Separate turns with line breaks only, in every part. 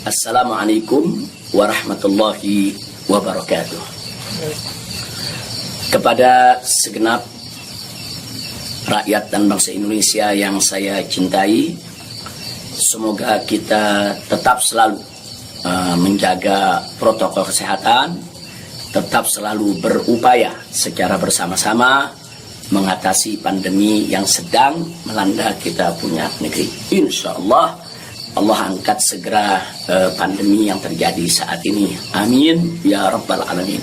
Assalamualaikum warahmatullahi wabarakatuh. Kepada segenap rakyat dan bangsa Indonesia yang saya cintai, semoga kita tetap selalu menjaga protokol kesehatan, tetap selalu berupaya secara bersama-sama mengatasi pandemi yang sedang melanda kita punya negeri. Insya Allah Allah angkat segera pandemi yang terjadi saat ini. Amin ya rabbal alamin.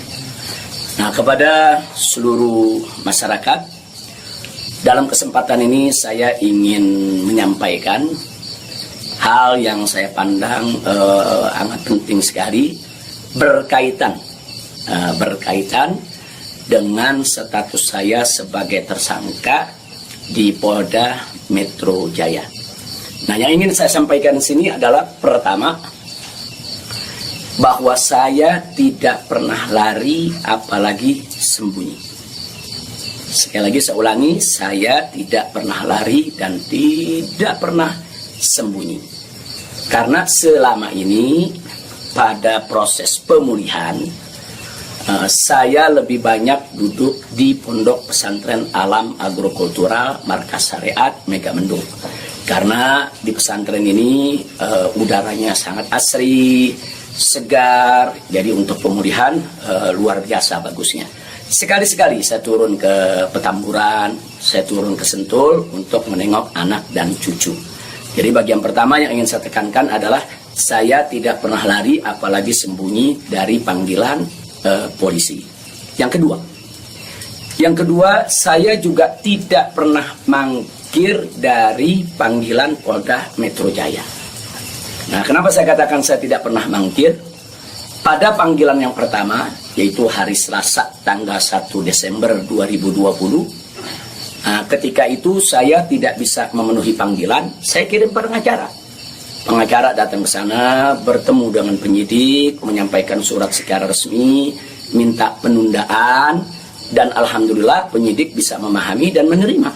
Nah, kepada seluruh masyarakat, dalam kesempatan ini saya ingin menyampaikan hal yang saya pandang amat penting sekali berkaitan dengan status saya sebagai tersangka di Polda Metro Jaya. Nah, yang ingin saya sampaikan di sini adalah pertama, bahwa saya tidak pernah lari apalagi sembunyi. Sekali lagi saya ulangi, saya tidak pernah lari dan tidak pernah sembunyi. Karena selama ini pada proses pemulihan, saya lebih banyak duduk di Pondok Pesantren Alam Agrokultural Markas Syariat Megamendung. Karena di pesantren ini udaranya sangat asri, segar, jadi untuk pemulihan luar biasa bagusnya. Sekali-sekali saya turun ke Petamburan, saya turun ke Sentul untuk menengok anak dan cucu. Jadi bagian pertama yang ingin saya tekankan adalah saya tidak pernah lari apalagi sembunyi dari panggilan polisi. Yang kedua, saya juga tidak pernah mangkir dari panggilan Polda Metro Jaya. Nah, kenapa saya katakan saya tidak pernah mangkir? Pada panggilan yang pertama, yaitu hari Selasa tanggal 1 Desember 2020, ketika itu saya tidak bisa memenuhi panggilan, saya kirim pengacara. Pengacara datang ke sana, bertemu dengan penyidik, menyampaikan surat secara resmi, minta penundaan, dan alhamdulillah penyidik bisa memahami dan menerima.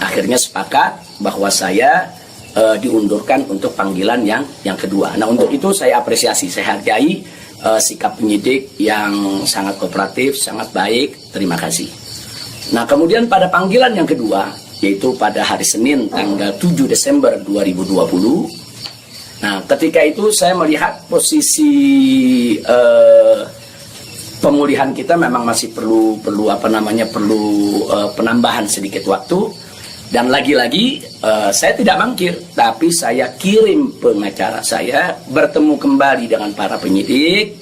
Akhirnya sepakat bahwa saya diundurkan untuk panggilan yang kedua. Nah, untuk itu saya apresiasi, saya hargai sikap penyidik yang sangat kooperatif, sangat baik. Terima kasih. Nah, kemudian pada panggilan yang kedua, yaitu pada hari Senin tanggal 7 Desember 2020. Nah, ketika itu saya melihat posisi pemulihan kita memang masih perlu penambahan sedikit waktu. Dan lagi-lagi saya tidak mangkir, tapi saya kirim pengacara saya bertemu kembali dengan para penyidik.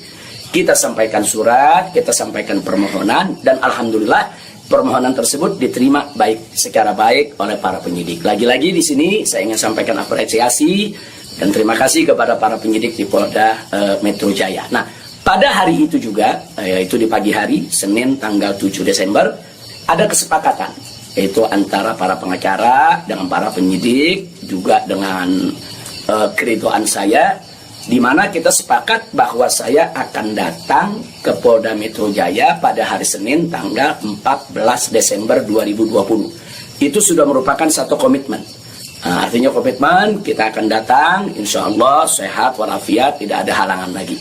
Kita sampaikan surat, kita sampaikan permohonan, dan alhamdulillah permohonan tersebut diterima secara baik oleh para penyidik. Lagi-lagi di sini saya ingin sampaikan apresiasi dan terima kasih kepada para penyidik di Polda Metro Jaya. Nah, pada hari itu juga, yaitu di pagi hari, Senin tanggal 7 Desember, ada kesepakatan, yaitu antara para pengacara dengan para penyidik, juga dengan keridoan saya, di mana kita sepakat bahwa saya akan datang ke Polda Metro Jaya pada hari Senin tanggal 14 Desember 2020. Itu sudah merupakan satu komitmen. Artinya komitmen, kita akan datang, insya Allah sehat walafiat, tidak ada halangan lagi.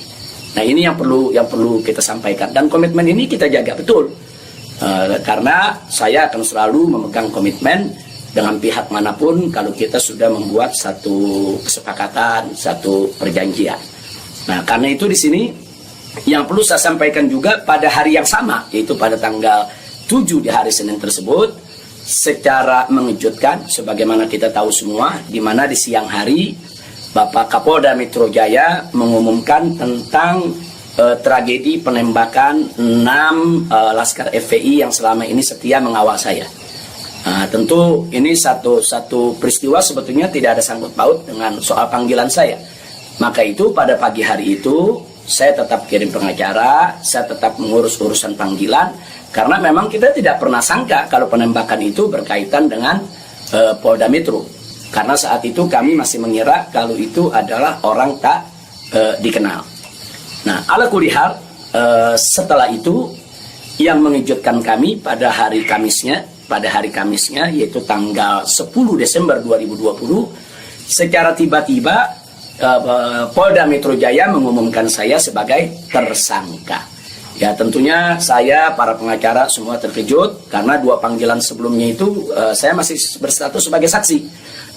Nah, ini yang perlu kita sampaikan, dan komitmen ini kita jaga betul, karena saya akan selalu memegang komitmen dengan pihak manapun kalau kita sudah membuat satu kesepakatan, satu perjanjian. Nah, karena itu di sini yang perlu saya sampaikan juga pada hari yang sama, yaitu pada tanggal 7 di hari Senin tersebut, secara mengejutkan, sebagaimana kita tahu semua, di mana di siang hari Bapak Kapolda Metro Jaya mengumumkan tentang tragedi penembakan 6 Laskar FPI yang selama ini setia mengawal saya. Tentu ini satu peristiwa sebetulnya tidak ada sangkut paut dengan soal panggilan saya. Maka itu pada pagi hari itu saya tetap kirim pengacara, saya tetap mengurus urusan panggilan, karena memang kita tidak pernah sangka kalau penembakan itu berkaitan dengan Polda Metro. Karena saat itu kami masih mengira kalau itu adalah orang tak dikenal. Nah, ala kulihal, setelah itu yang mengejutkan kami pada hari Kamisnya, yaitu tanggal 10 Desember 2020, secara tiba-tiba Polda Metro Jaya mengumumkan saya sebagai tersangka. Ya tentunya saya, para pengacara semua terkejut karena 2 panggilan sebelumnya itu saya masih berstatus sebagai saksi.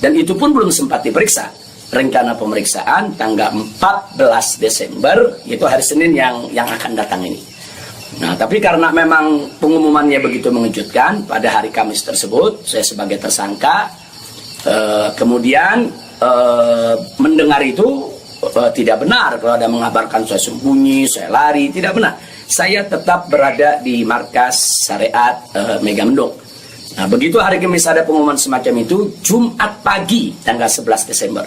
Dan itu pun belum sempat diperiksa. Rencana pemeriksaan tanggal 14 Desember, itu hari Senin yang akan datang ini. Nah, tapi karena memang pengumumannya begitu mengejutkan, pada hari Kamis tersebut saya sebagai tersangka, kemudian mendengar itu tidak benar kalau ada mengabarkan saya sembunyi, saya lari, tidak benar. Saya tetap berada di markas syariat Megamendung. Nah, begitu hari Kamis ada pengumuman semacam itu, Jumat pagi tanggal 11 Desember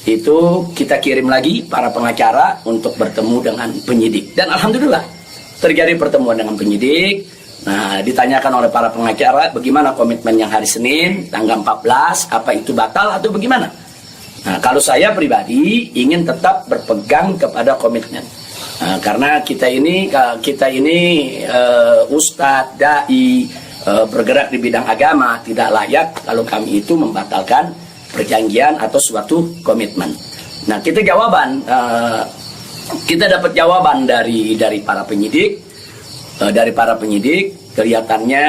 itu kita kirim lagi para pengacara untuk bertemu dengan penyidik. Dan alhamdulillah terjadi pertemuan dengan penyidik. Nah, ditanyakan oleh para pengacara bagaimana komitmen yang hari Senin tanggal 14, apa itu batal atau bagaimana. Nah, kalau saya pribadi ingin tetap berpegang kepada komitmen. Nah, karena kita ini ustadz, dai, bergerak di bidang agama, tidak layak kalau kami itu membatalkan perjanjian atau suatu komitmen. Nah, kita dapat jawaban dari para penyidik. Kelihatannya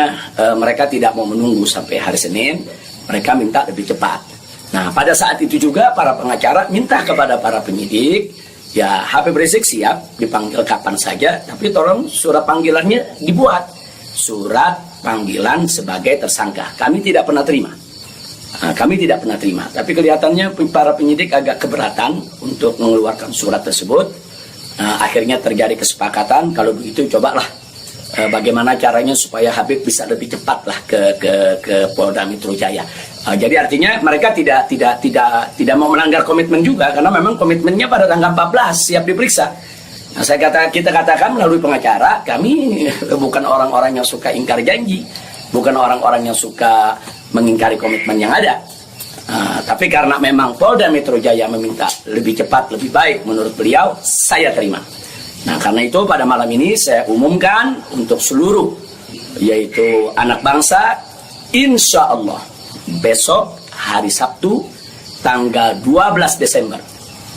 mereka tidak mau menunggu sampai hari Senin, mereka minta lebih cepat. Nah, pada saat itu juga para pengacara minta kepada para penyidik, ya Habib Rizik siap dipanggil kapan saja, tapi tolong surat panggilannya dibuat. Surat panggilan sebagai tersangka. Kami tidak pernah terima. Tapi kelihatannya para penyidik agak keberatan untuk mengeluarkan surat tersebut. Akhirnya terjadi kesepakatan, kalau begitu cobalah bagaimana caranya supaya Habib bisa lebih cepatlah ke Polda Metro Jaya. Jadi artinya mereka tidak mau melanggar komitmen juga, karena memang komitmennya pada tanggal 14 siap diperiksa. Nah, kita katakan melalui pengacara, kami bukan orang-orang yang suka ingkar janji, bukan orang-orang yang suka mengingkari komitmen yang ada. Tapi karena memang Polda Metro Jaya meminta lebih cepat, lebih baik menurut beliau, saya terima. Nah, karena itu pada malam ini saya umumkan untuk seluruh, yaitu anak bangsa, insya Allah besok hari Sabtu tanggal 12 Desember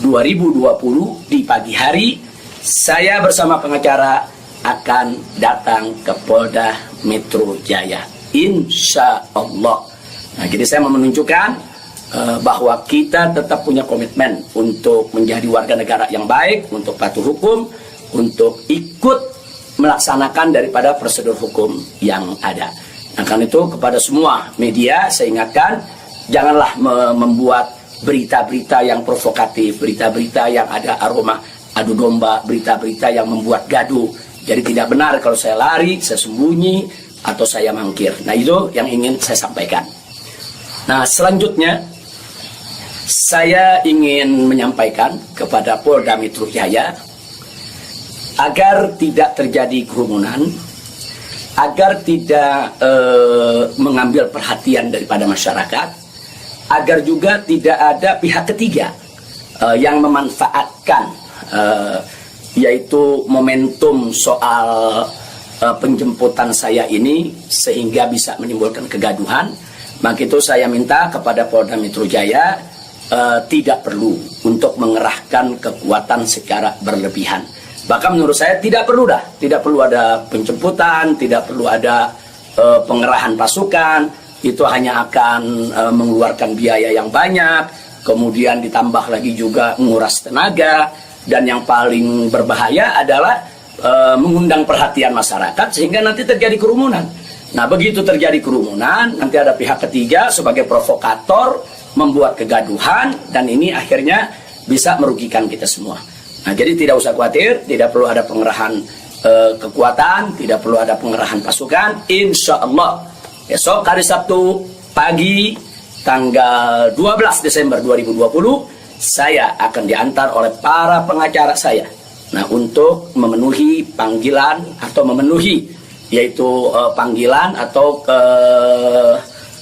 2020 di pagi hari, saya bersama pengacara akan datang ke Polda Metro Jaya, insya Allah. Nah, jadi saya mau menunjukkan bahwa kita tetap punya komitmen untuk menjadi warga negara yang baik, untuk patuh hukum, untuk ikut melaksanakan daripada prosedur hukum yang ada. Nah, karena itu kepada semua media saya ingatkan, janganlah membuat berita-berita yang provokatif, berita-berita yang ada aroma adu domba, berita-berita yang membuat gaduh. Jadi tidak benar kalau saya lari, saya sembunyi, atau saya mangkir. Nah, itu yang ingin saya sampaikan. Nah, selanjutnya saya ingin menyampaikan kepada Polda Metro Jaya agar tidak terjadi kerumunan, agar tidak mengambil perhatian daripada masyarakat, agar juga tidak ada pihak ketiga yang memanfaatkan yaitu momentum soal penjemputan saya ini sehingga bisa menimbulkan kegaduhan. Maka itu saya minta kepada Polda Metro Jaya tidak perlu untuk mengerahkan kekuatan secara berlebihan. Bahkan menurut saya tidak perlu ada penjemputan, tidak perlu ada pengerahan pasukan. Itu hanya akan mengeluarkan biaya yang banyak, kemudian ditambah lagi juga menguras tenaga, dan yang paling berbahaya adalah mengundang perhatian masyarakat sehingga nanti terjadi kerumunan. Nah, begitu terjadi kerumunan, nanti ada pihak ketiga sebagai provokator membuat kegaduhan, dan ini akhirnya bisa merugikan kita semua. Nah, jadi tidak usah khawatir, tidak perlu ada pengerahan kekuatan, tidak perlu ada pengerahan pasukan. Insya Allah besok hari Sabtu pagi tanggal 12 Desember 2020 saya akan diantar oleh para pengacara saya. Nah, untuk memenuhi panggilan atau yaitu panggilan atau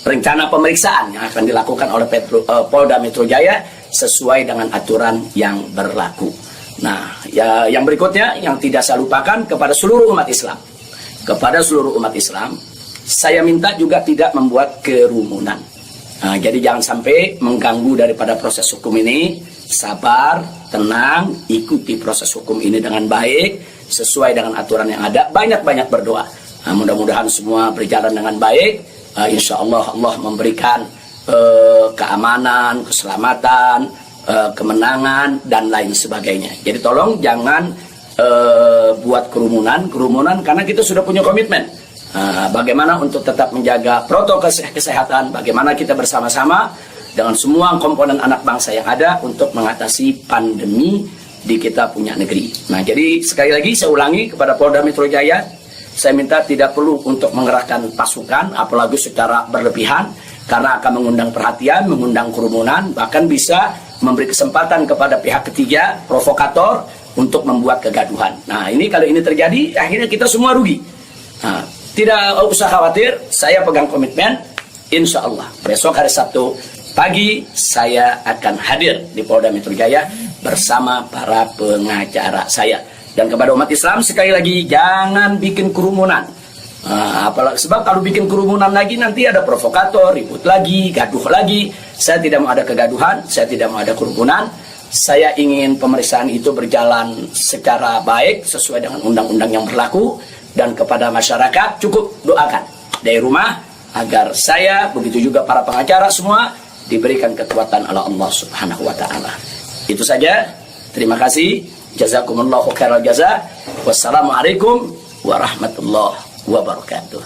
rencana pemeriksaan yang akan dilakukan oleh Polda Metro Jaya sesuai dengan aturan yang berlaku. Nah, yang berikutnya yang tidak saya lupakan kepada seluruh umat Islam. Kepada seluruh umat Islam, saya minta juga tidak membuat kerumunan. Nah, jadi jangan sampai mengganggu daripada proses hukum ini. sabar, tenang, ikuti proses hukum ini dengan baik, sesuai dengan aturan yang ada, banyak-banyak berdoa. Nah, mudah-mudahan semua berjalan dengan baik. Insya Allah Allah memberikan keamanan, keselamatan, kemenangan, dan lain sebagainya. Jadi tolong jangan buat kerumunan karena kita sudah punya komitmen. Bagaimana untuk tetap menjaga protokol kesehatan, bagaimana kita bersama-sama dengan semua komponen anak bangsa yang ada untuk mengatasi pandemi di kita punya negeri. Nah, jadi sekali lagi saya ulangi kepada Polda Metro Jaya, saya minta tidak perlu untuk mengerahkan pasukan, apalagi secara berlebihan, karena akan mengundang perhatian, mengundang kerumunan, bahkan bisa memberi kesempatan kepada pihak ketiga, provokator, untuk membuat kegaduhan. Nah, ini kalau ini terjadi, akhirnya kita semua rugi. Nah, tidak usah khawatir, saya pegang komitmen, insya Allah besok hari Sabtu pagi saya akan hadir di Polda Metro Jaya bersama para pengacara saya. Dan kepada umat Islam sekali lagi, jangan bikin kerumunan. Apalagi sebab kalau bikin kerumunan lagi nanti ada provokator, ribut lagi, gaduh lagi. Saya tidak mau ada kegaduhan, saya tidak mau ada kerumunan. Saya ingin pemeriksaan itu berjalan secara baik sesuai dengan undang-undang yang berlaku. Dan kepada masyarakat cukup doakan dari rumah agar saya, begitu juga para pengacara semua, diberikan kekuatan oleh Allah Subhanahu wa Ta'ala. Itu saja. Terima kasih. Jazakumullahu khairal jazaa. Wassalamualaikum warahmatullahi wabarakatuh.